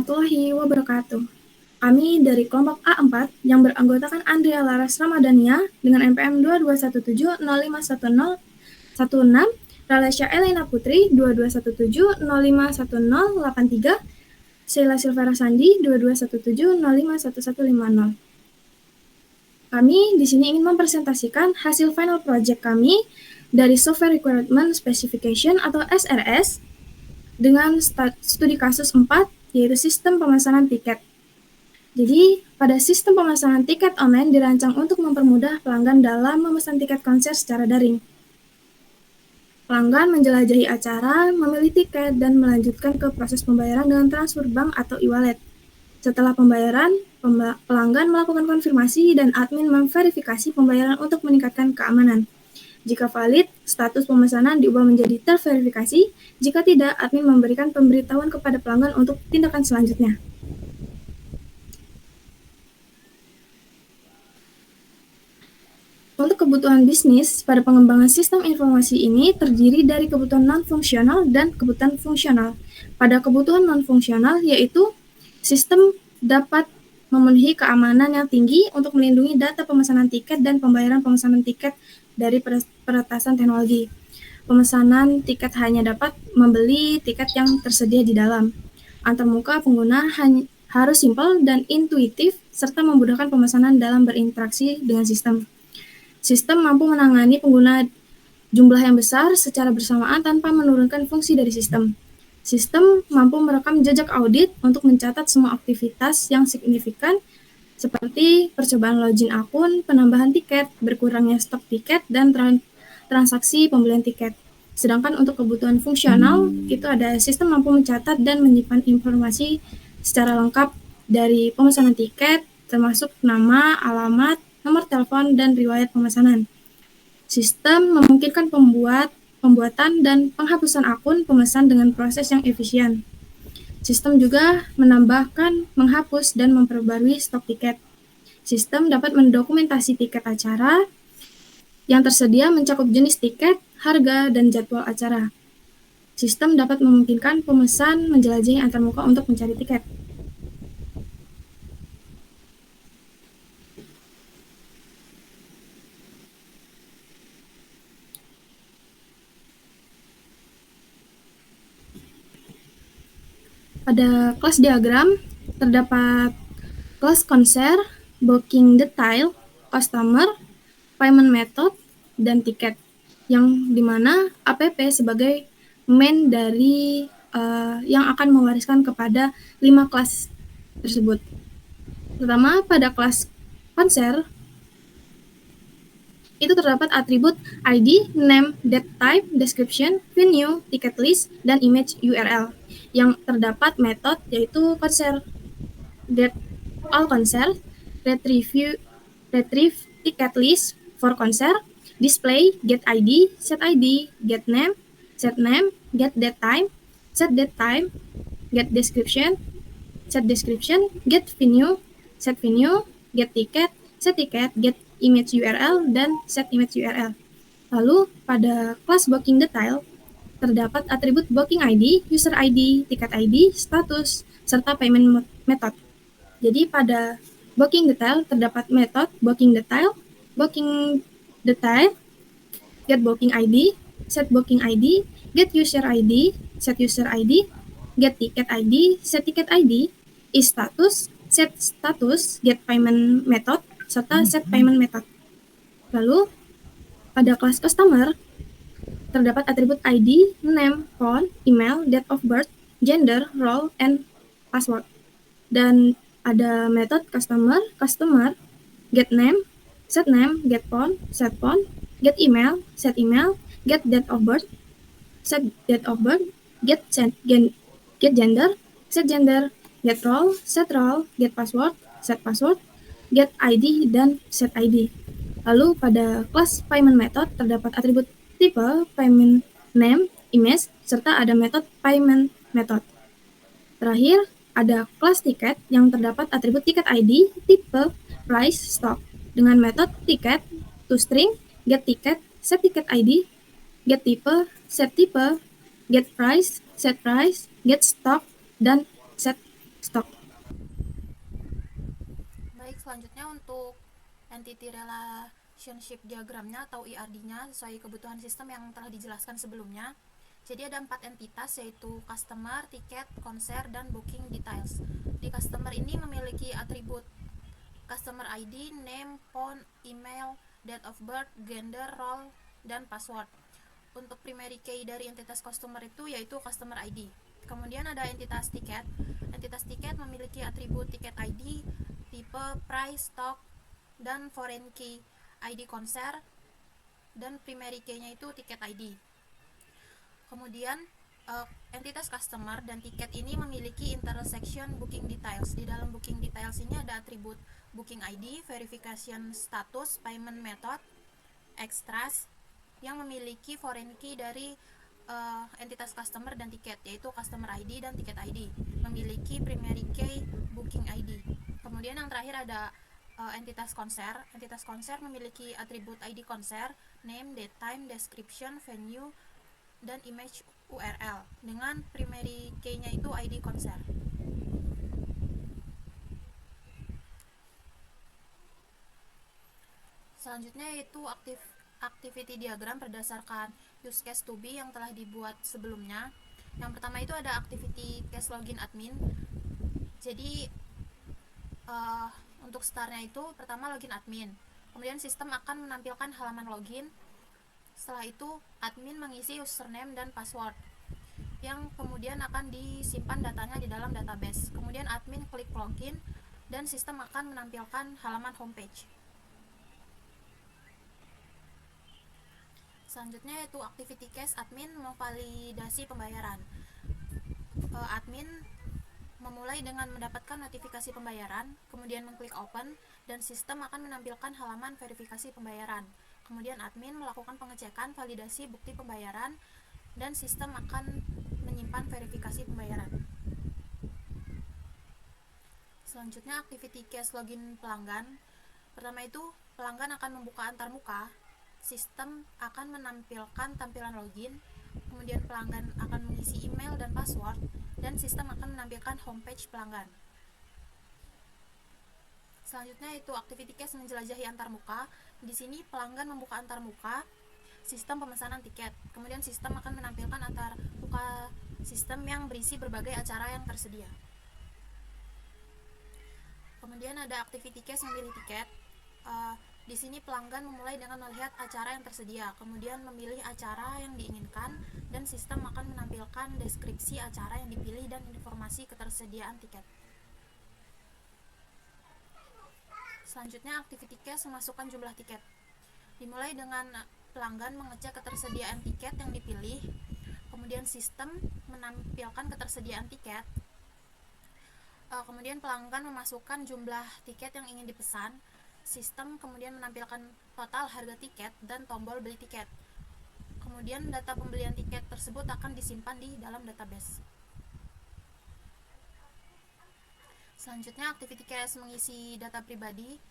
warahmatullahi wabarakatuh. Kami dari kelompok A4 yang beranggotakan Andrea Laras Ramadhania dengan NPM 2217051016, Ralesya Elena Putri 2217051083, Sheila Silvera Sandi 2217051150. Kami di sini ingin mempresentasikan hasil final project kami dari Software Requirement Specification atau SRS dengan studi kasus 4, yaitu sistem pemesanan tiket. Jadi, pada sistem pemesanan tiket online dirancang untuk mempermudah pelanggan dalam memesan tiket konser secara daring. Pelanggan menjelajahi acara, memilih tiket, dan melanjutkan ke proses pembayaran dengan transfer bank atau e-wallet. Setelah pembayaran, pelanggan melakukan konfirmasi dan admin memverifikasi pembayaran untuk meningkatkan keamanan. Jika valid, status pemesanan diubah menjadi terverifikasi. Jika tidak, admin memberikan pemberitahuan kepada pelanggan untuk tindakan selanjutnya. Untuk kebutuhan bisnis, pada pengembangan sistem informasi ini terdiri dari kebutuhan non-fungsional dan kebutuhan fungsional. Pada kebutuhan non-fungsional, yaitu sistem dapat memenuhi keamanan yang tinggi untuk melindungi data pemesanan tiket dan pembayaran pemesanan tiket dari peretasan teknologi. Pemesanan tiket hanya dapat membeli tiket yang tersedia di dalam. Antarmuka pengguna harus simpel dan intuitif serta memudahkan pemesanan dalam berinteraksi dengan sistem. Sistem mampu menangani pengguna jumlah yang besar secara bersamaan tanpa menurunkan fungsi dari sistem. Sistem mampu merekam jejak audit untuk mencatat semua aktivitas yang signifikan seperti percobaan login akun, penambahan tiket, berkurangnya stok tiket, dan transaksi pembelian tiket. Sedangkan untuk kebutuhan fungsional, itu ada sistem mampu mencatat dan menyimpan informasi secara lengkap dari pemesanan tiket, termasuk nama, alamat, nomor telepon, dan riwayat pemesanan. Sistem memungkinkan pembuatan dan penghapusan akun pemesan dengan proses yang efisien. Sistem juga menambahkan, menghapus, dan memperbarui stok tiket. Sistem dapat mendokumentasi tiket acara yang tersedia mencakup jenis tiket, harga, dan jadwal acara. Sistem dapat memungkinkan pemesan menjelajahi antarmuka untuk mencari tiket. Pada kelas diagram, terdapat kelas konser, booking detail, customer, payment method, dan tiket, yang dimana APP sebagai main dari yang akan mewariskan kepada 5 kelas tersebut. Pertama, pada kelas konser, itu terdapat atribut ID, name, date type, description, venue, ticket list, dan image URL. Yang terdapat metode yaitu konser, get all concert, retrieve ticket list for concert, display, get ID, set get name, get date time, set date time, get description, set description, get venue, set venue, get ticket, set ticket, get image URL, dan set image URL. Lalu pada kelas booking detail, terdapat atribut booking ID, user ID, tiket ID, status, serta payment method. Jadi pada booking detail terdapat metode booking detail, get booking ID, set booking ID, get user ID, set user ID, get ticket ID, set ticket ID, is status, set status, get payment method, serta set payment method. Lalu pada kelas customer terdapat atribut ID, name, phone, email, date of birth, gender, role, and password. Dan ada metode customer, get name, get phone, set phone, get email, set email, get date of birth, set date of birth, get gender, set gender, get role, get password, set password, get ID, dan set ID. Lalu pada kelas payment method terdapat atribut tipe, payment name, image, serta ada metode payment method. Terakhir, ada kelas tiket yang terdapat atribut tiket ID, tipe, price, stock, dengan metode tiket, toString, get ticket, set ticket ID, get tipe, get price, get stock, dan set stock. Selanjutnya untuk entity relationship diagramnya atau ERD-nya sesuai kebutuhan sistem yang telah dijelaskan sebelumnya. Jadi ada 4 entitas, yaitu customer, tiket, konser, dan booking details. Di customer ini memiliki atribut customer ID, name, phone, email, date of birth, gender, role, dan password. Untuk primary key dari entitas customer itu yaitu customer ID. Kemudian ada entitas tiket. Entitas tiket memiliki atribut tiket ID, tipe, price, stock, dan foreign key ID konser, dan primary key-nya itu tiket ID. Kemudian entitas customer dan tiket ini memiliki intersection booking details. Di dalam booking details ini ada atribut booking ID, verification status, payment method, extras yang memiliki foreign key dari entitas customer dan tiket, yaitu customer ID dan tiket ID, memiliki primary key booking ID. Kemudian yang terakhir ada entitas konser. Entitas konser memiliki atribut ID konser, name, date, time, description, venue, dan image URL dengan primary key-nya itu ID konser. Selanjutnya yaitu activity diagram berdasarkan use case to be yang telah dibuat sebelumnya. Yang pertama itu ada activity case login admin. Jadi untuk startnya itu pertama login admin. Kemudian sistem akan menampilkan halaman login. Setelah itu admin mengisi username dan password yang kemudian akan disimpan datanya di dalam database. Kemudian admin klik login dan sistem akan menampilkan halaman homepage. Selanjutnya yaitu activity case admin memvalidasi pembayaran. Admin memulai dengan mendapatkan notifikasi pembayaran, kemudian mengklik open, dan sistem akan menampilkan halaman verifikasi pembayaran. Kemudian admin melakukan pengecekan validasi bukti pembayaran, dan sistem akan menyimpan verifikasi pembayaran. Selanjutnya activity case login pelanggan. Pertama itu pelanggan akan membuka antarmuka, sistem akan menampilkan tampilan login, kemudian pelanggan akan mengisi email dan password, dan sistem akan menampilkan homepage pelanggan. Selanjutnya itu activity case menjelajahi antarmuka. Di sini pelanggan membuka antarmuka sistem pemesanan tiket, kemudian sistem akan menampilkan antarmuka sistem yang berisi berbagai acara yang tersedia. Kemudian ada activity case memilih tiket. Di sini pelanggan memulai dengan melihat acara yang tersedia, kemudian memilih acara yang diinginkan, dan sistem akan menampilkan deskripsi acara yang dipilih dan informasi ketersediaan tiket. Selanjutnya activity case memasukkan jumlah tiket. Dimulai dengan pelanggan mengecek ketersediaan tiket yang dipilih, kemudian sistem menampilkan ketersediaan tiket, kemudian pelanggan memasukkan jumlah tiket yang ingin dipesan, sistem kemudian menampilkan total harga tiket dan tombol beli tiket. Kemudian data pembelian tiket tersebut akan disimpan di dalam database. Selanjutnya activity case mengisi data pribadi.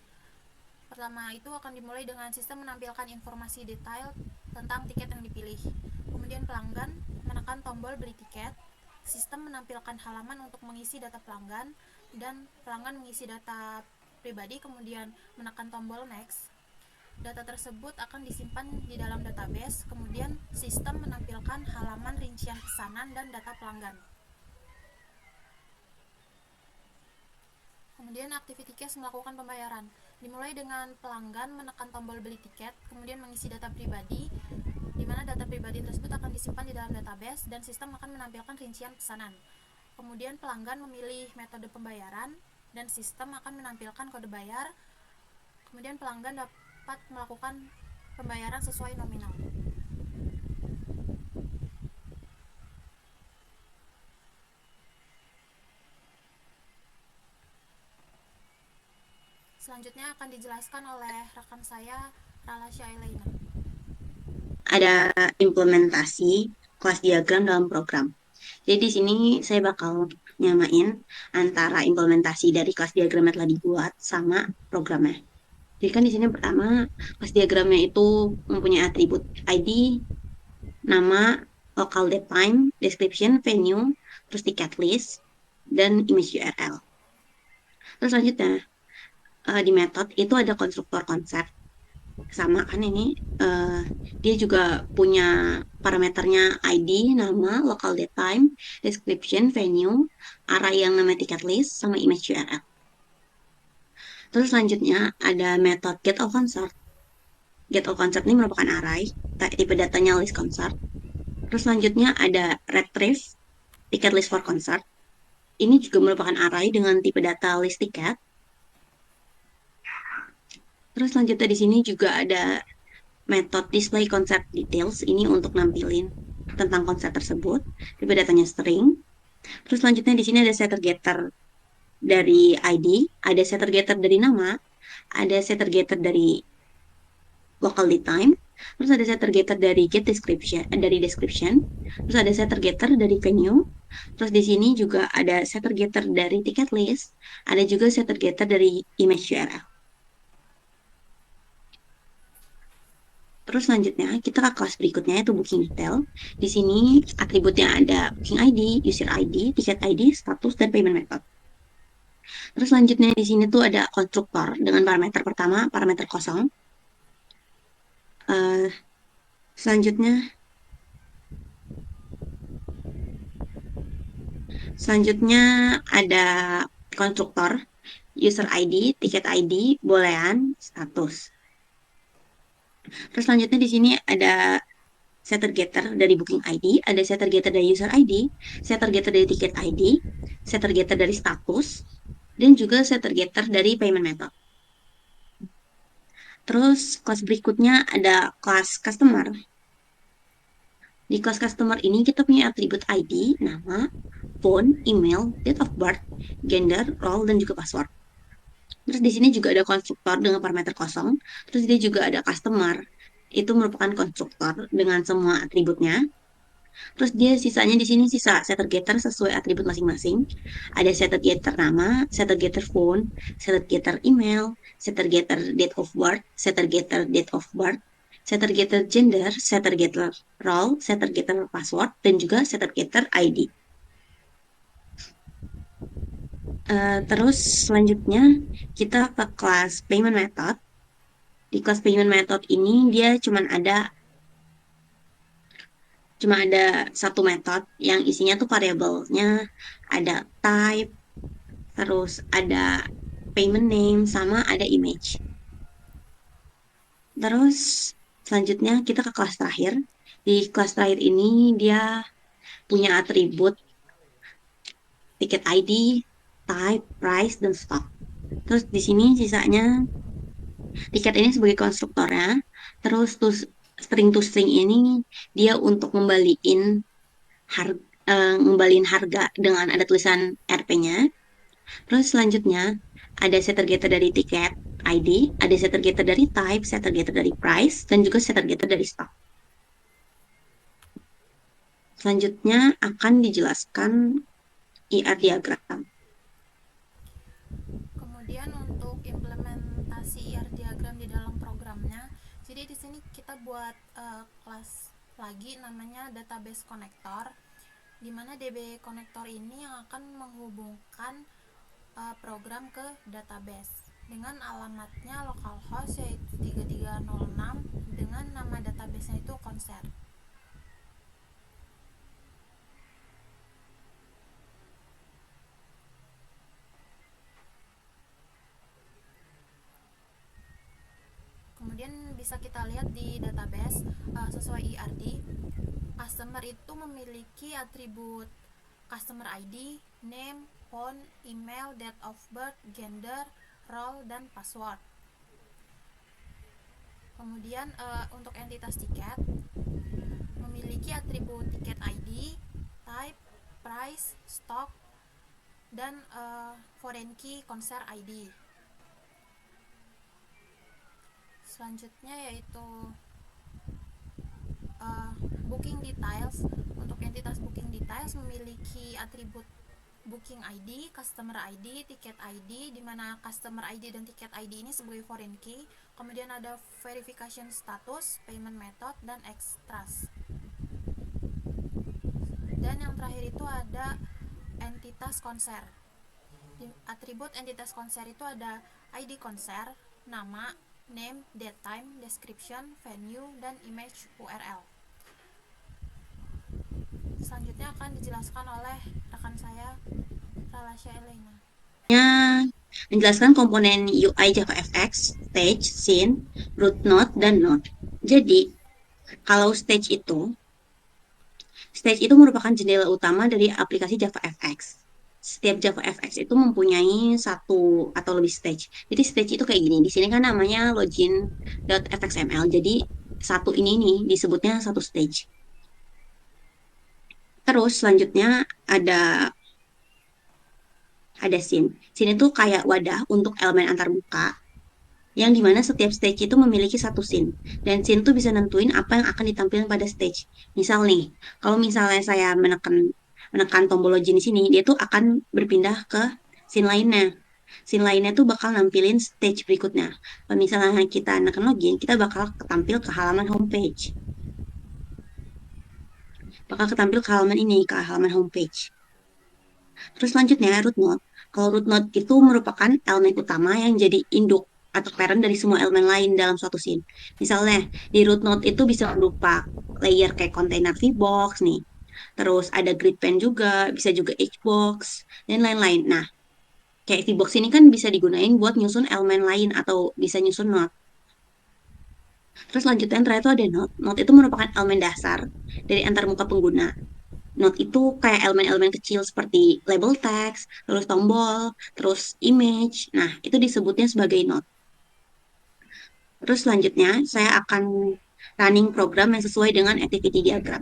Pertama itu akan dimulai dengan sistem menampilkan informasi detail tentang tiket yang dipilih. Kemudian pelanggan menekan tombol beli tiket, sistem menampilkan halaman untuk mengisi data pelanggan, dan pelanggan mengisi data pribadi kemudian menekan tombol next. Data tersebut akan disimpan di dalam database, kemudian sistem menampilkan halaman rincian pesanan dan data pelanggan. Kemudian activity case melakukan pembayaran. Dimulai dengan pelanggan menekan tombol beli tiket, kemudian mengisi data pribadi, di mana data pribadi tersebut akan disimpan di dalam database dan sistem akan menampilkan rincian pesanan. Kemudian pelanggan memilih metode pembayaran dan sistem akan menampilkan kode bayar. Kemudian pelanggan dapat melakukan pembayaran sesuai nominal. Selanjutnya akan dijelaskan oleh rekan saya, Ralasya Elaina. Ada implementasi kelas diagram dalam program. Jadi di sini saya bakal nyamain antara implementasi dari kelas diagram yang telah dibuat sama programnya. Jadi kan di sini pertama kelas diagramnya itu mempunyai atribut ID, nama, local date time, description, venue, terus ticket list, dan image URL. Terus selanjutnya di method itu ada konstruktor konsep. Sama kan ini, dia juga punya parameternya ID, nama, local date time, description, venue, array yang namanya ticket list, sama image URL. Terus selanjutnya ada metode getAllConsort. GetAllConsort ini merupakan array, tipe datanya list concert. Terus selanjutnya ada retrieve ticket list for concert. Ini juga merupakan array dengan tipe data list ticket. Terus selanjutnya di sini juga ada metode display concept details, ini untuk nampilin tentang konsep tersebut. Tipe datanya string. Terus selanjutnya di sini ada setter getter dari ID, ada setter getter dari nama, ada setter getter dari local date time, terus ada setter getter dari get description, dari description, terus ada setter getter dari venue, terus di sini juga ada setter getter dari ticket list, ada juga setter getter dari image URL. Terus selanjutnya kita ke kelas berikutnya yaitu booking detail. Di sini atributnya ada booking ID, user ID, ticket ID, status, dan payment method. Terus selanjutnya di sini tuh ada konstruktor dengan parameter pertama, parameter kosong. Eh, selanjutnya selanjutnya ada konstruktor user ID, ticket ID, bolehan, status. Terus selanjutnya di sini ada setter getter dari booking ID, ada setter getter dari user ID, setter getter dari ticket ID, setter getter dari status, dan juga setter getter dari payment method. Terus kelas berikutnya ada kelas customer. Di kelas customer ini kita punya atribut ID, nama, phone, email, date of birth, gender, role, dan juga password. Terus di sini juga ada konstruktor dengan parameter kosong. Terus dia juga ada customer. Itu merupakan konstruktor dengan semua atributnya. Terus dia sisanya di sini sisa setter getter sesuai atribut masing-masing. Ada setter getter nama, setter getter phone, setter getter email, setter getter date of birth, setter getter date of birth, setter getter gender, setter getter role, setter getter password, dan juga setter getter ID. Terus selanjutnya kita ke kelas payment method. Di kelas payment method ini dia cuma ada satu metode yang isinya tuh variabelnya ada type, terus ada payment name, sama ada image. Terus selanjutnya kita ke kelas terakhir. Di kelas terakhir ini dia punya atribut ticket ID, type, price, dan stock. Terus di sini sisanya tiket ini sebagai konstruktornya. Terus string to string ini dia untuk ngembaliin harga dengan ada tulisan RP-nya. Terus selanjutnya ada setter getter dari tiket ID, ada setter getter dari type, setter getter dari price, dan juga setter getter dari stock. Selanjutnya akan dijelaskan IR diagram. Kemudian untuk implementasi IR diagram di dalam programnya, jadi di sini kita buat kelas lagi namanya database connector, di mana DB connector ini yang akan menghubungkan program ke database dengan alamatnya localhost yaitu 3306 dengan nama database-nya itu konser. Kemudian bisa kita lihat di database sesuai IRD, customer itu memiliki atribut customer ID, name, phone, email, date of birth, gender, role, dan password. Kemudian untuk entitas tiket memiliki atribut tiket ID, type, price, stock, dan foreign key konser ID. Selanjutnya yaitu booking details. Untuk entitas booking details memiliki atribut booking ID, customer ID, ticket ID, di mana customer ID dan ticket ID ini sebagai foreign key. Kemudian ada verification status, payment method, dan extras. Dan yang terakhir itu ada entitas konser. Atribut entitas konser itu ada ID konser, nama, name, date time, description, venue, dan image URL. Selanjutnya akan dijelaskan oleh rekan saya, Ralasya Elena. Menjelaskan komponen UI JavaFX, stage, scene, root node, dan node. Jadi, kalau stage itu merupakan jendela utama dari aplikasi JavaFX. Setiap JavaFX itu mempunyai satu atau lebih stage. Jadi stage itu kayak gini. Di sini kan namanya login.fxml. Jadi satu ini nih disebutnya satu stage. Terus selanjutnya ada scene. Scene itu kayak wadah untuk elemen antarmuka yang dimana setiap stage itu memiliki satu scene. Dan scene itu bisa nentuin apa yang akan ditampilkan pada stage. Misal nih, kalau misalnya saya menekan tombol login di sini, dia tuh akan berpindah ke scene lainnya. Scene lainnya tuh bakal nampilin stage berikutnya. Kalau misalnya kita menekan login, kita bakal ketampil ke halaman homepage. Bakal ketampil ke halaman ini, ke halaman homepage. Terus selanjutnya root node. Kalau root node itu merupakan elemen utama yang jadi induk atau parent dari semua elemen lain dalam suatu scene. Misalnya di root node itu bisa berupa layer kayak container VBox nih. Terus ada grid pane juga, bisa juga Hbox dan lain-lain. Nah, kayak VBox ini kan bisa digunain buat nyusun elemen lain atau bisa nyusun node. Terus lanjutnya yang terakhir itu ada node. Node itu merupakan elemen dasar dari antarmuka pengguna. Node itu kayak elemen-elemen kecil seperti label text, terus tombol, terus image. Nah, itu disebutnya sebagai node. Terus selanjutnya, saya akan running program yang sesuai dengan activity diagram.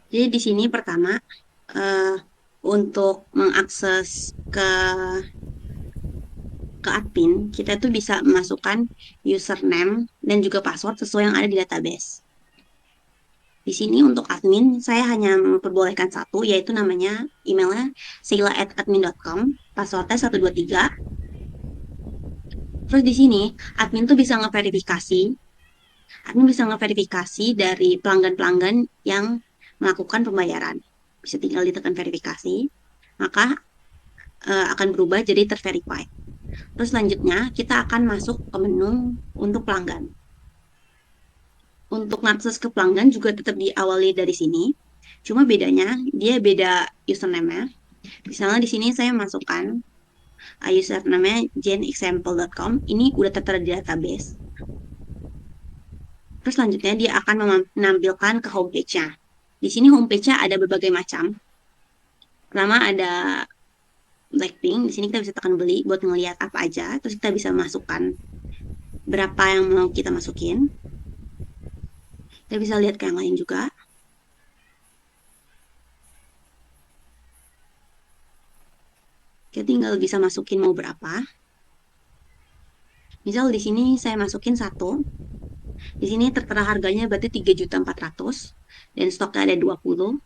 Jadi di sini pertama, untuk mengakses ke admin, kita tuh bisa memasukkan username dan juga password sesuai yang ada di database. Di sini untuk admin, saya hanya memperbolehkan satu, yaitu namanya emailnya sheila@admin.com, passwordnya 123. Terus di sini, admin bisa ngeverifikasi dari pelanggan-pelanggan yang melakukan pembayaran. Bisa tinggal ditekan verifikasi, maka akan berubah jadi terverified. Terus selanjutnya, kita akan masuk ke menu untuk pelanggan. Untuk akses ke pelanggan juga tetap diawali dari sini. Cuma bedanya, dia beda username-nya. Misalnya di sini saya masukkan username-nya jenexample.com. Ini udah tertera di database. Terus selanjutnya dia akan menampilkan ke homepage-nya. Di sini homepage-nya ada berbagai macam. Pertama ada Blackpink. Di sini kita bisa tekan beli buat ngelihat apa aja. Terus kita bisa masukkan berapa yang mau kita masukin. Kita bisa lihat ke yang lain juga. Kita tinggal bisa masukin mau berapa. Misal di sini saya masukin 1. Di sini tertera harganya berarti 3.400.000 dan stoknya ada 20.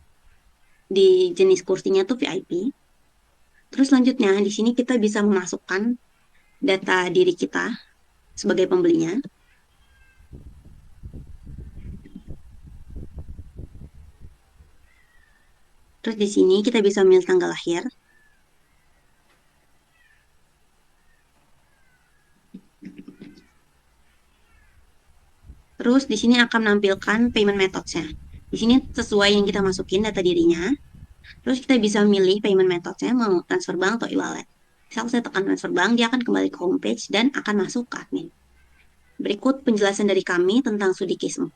Di jenis kursinya tuh VIP. Terus selanjutnya di sini kita bisa memasukkan data diri kita sebagai pembelinya. Terus di sini kita bisa memilih tanggal lahir. Terus di sini akan menampilkan payment methods-nya. Di sini sesuai yang kita masukin data dirinya. Terus kita bisa milih payment methods-nya mau transfer bank atau e-wallet. Misal saya tekan transfer bank, dia akan kembali ke homepage dan akan masuk ke admin. Berikut penjelasan dari kami tentang studi case 4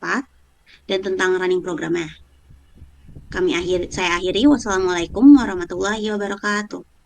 dan tentang running programnya. Saya akhiri. Wassalamualaikum warahmatullahi wabarakatuh.